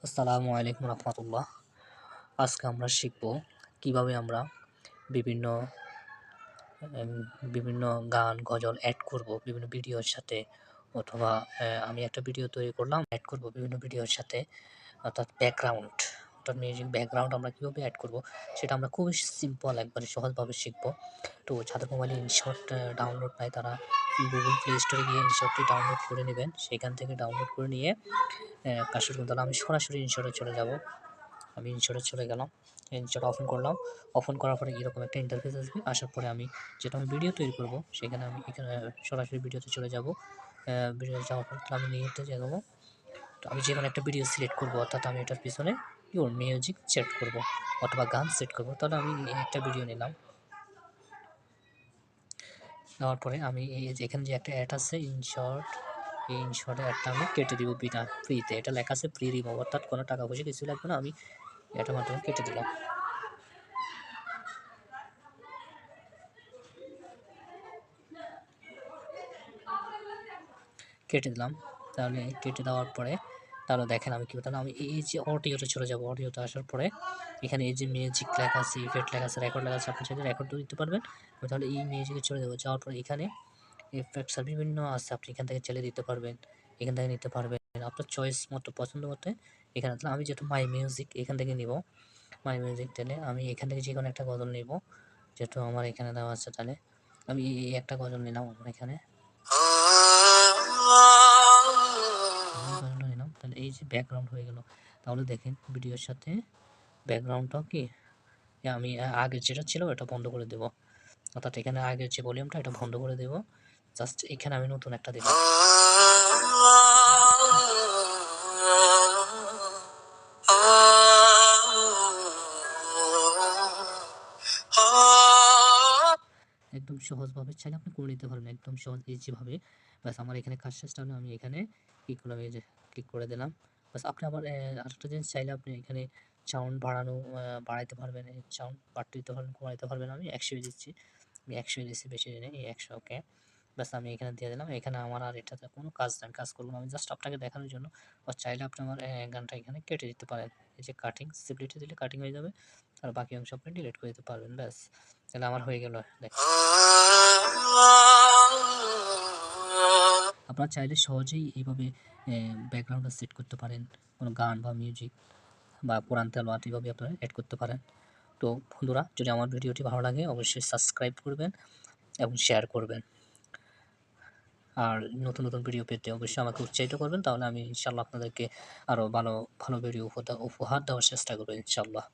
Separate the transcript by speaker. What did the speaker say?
Speaker 1: আসসালামু আলাইকুম রহমতুল্লাহ। আজকে আমরা শিখব কিভাবে আমরা বিভিন্ন বিভিন্ন গান গজল অ্যাড করব বিভিন্ন ভিডিওর সাথে, অথবা আমি একটা ভিডিও তৈরি করলাম, অ্যাড করব বিভিন্ন ভিডিওর সাথে, অর্থাৎ মিউজিক ব্যাকগ্রাউন্ড আমরা কীভাবে অ্যাড করব সেটা আমরা খুবই সিম্পল একবারে সহজভাবে শিখব। তো যাদের মোবাইলে ইনশট ডাউনলোড নাই তারা গুগল প্লে স্টোরে গিয়ে ইনশটটি ডাউনলোড করে নেবেন। সেখান থেকে ডাউনলোড করে নিয়ে কাজ শুরু করুন। তাহলে আমি সরাসরি ইনশটে চলে যাব। আমি ইনশটে চলে গেলাম, ইনশট ওপেন করলাম। ওপেন করার পরে এরকম একটা ইন্টারফেস আসবে। আসার পরে আমি যেটা আমি ভিডিও তৈরি করব সেখানে আমি এখানে সরাসরি ভিডিওতে চলে যাব। ভিডিওতে যাওয়ার পর আমি নিউতে যাব। তো আমি যেকোনো একটা ভিডিও সিলেক্ট করব, অর্থাৎ আমি এটার পিছনে মিউজিক সেট করব অথবা গান সেট করব। তাহলে আমি একটা ভিডিও নিলাম, নেওয়ার পরে আমি এখানে যে একটা অ্যাড আছে ইনশট, এই ইনশটে অ্যাডটা আমি কেটে দিব বিনা ফ্রিতে। এটা লেখা আছে ফ্রি রিমুভ, অর্থাৎ কোনো টাকা পয়সা কিছু লাগবে না। আমি এটার মাধ্যমে কেটে দিলাম। তাহলে কেটে দেওয়ার পরে তাহলে দেখেন আমি কী, তাহলে আমি এই যে অডিওতে চলে যাব। অডিওতে আসার পরে এখানে এই যে মিউজিক লেখা আছে, ইফেক্ট লেখা আছে, রেকর্ড লেখা আছে, আপনি চাইলে রেকর্ডও দিতে পারবেন। তাহলে এই মিউজিকে চলে যাবো। যাওয়ার পরে এখানে ইফেক্টস আর বিভিন্ন আছে, আপনি এখান থেকে চালিয়ে দিতে পারবেন, এখান থেকে নিতে পারবেন আপনার চয়েস মতো, পছন্দ মতো এখানে। তাহলে আমি যেহেতু মাই মিউজিক এখান থেকে নিব, মাই মিউজিক দিলে আমি এখান থেকে যে কোনো একটা গজল নিব, যেহেতু আমার এখানে দেওয়া আছে। তাহলে আমি এই একটা গজল নিলাম আমার এখানে, নিলাম। তাহলে এই যে ব্যাকগ্রাউন্ড হয়ে গেল। তাহলে দেখেন ভিডিওর সাথে ব্যাকগ্রাউন্ডটাও কি আমি আগের যেটা ছিল এটা বন্ধ করে দেব, অর্থাৎ এখানে আগের যে ভলিউমটা এটা বন্ধ করে দেব। জাস্ট এখানে আমি নতুন একটা দিলাম। একদম সহজভাবে চাইলে আপনি করে নিতে পারবেন, একদম সহজ ইজিভাবে। ব্যাস আমার এখানে কাজ শেষ। তাহলে আমি এখানে ক্লিক করলাম, এই যে ক্লিক করে দিলাম। ব্যাস আপনি আবার আরেকটা জিনিস চাইলে আপনি এখানে সাউন্ড বাড়ানো বাড়াইতে পারবেন, সাউন্ড বাড়তে দিতে পারবেন, কমাইতে পারবেন। আমি 100 দিচ্ছি, আমি 100 দিচ্ছি, বেশি নেই, এই 100 ওকে। ব্যাস আমি এখানে দিয়ে দিলাম। এখানে আমার আর এটাতে কোনো কাজ নাই, কাজ করবো না। আমি জাস্ট আপনাকে দেখানোর জন্য। বা চাইলে আপনি আমার গানটা এখানে কেটে দিতে পারেন। এই যে কাটিং সিবিলিটি দিলে কাটিং হয়ে যাবে, আর বাকি অংশ আপনি ডিলিট করে দিতে পারবেন। ব্যাস তাহলে আমার হয়ে গেল। দেখেন আপনারা চাইলে সহজেই এইভাবে ব্যাকগ্রাউন্ডটা সেট করতে পারেন, কোনো গান বা মিউজিক বা কোরআন তেলাওয়াত এইভাবে আপনারা অ্যাড করতে পারেন। তো বন্ধুরা, যদি আমার ভিডিওটি ভালো লাগে অবশ্যই সাবস্ক্রাইব করবেন এবং শেয়ার করবেন। আর নতুন নতুন ভিডিও পেতে অবশ্যই আমাকে উৎসাহিত করবেন। তাহলে আমি ইনশাআল্লাহ আপনাদেরকে আরও ভালো ভালো ভিডিও উপহার দেওয়ার চেষ্টা করবো ইনশাআল্লাহ।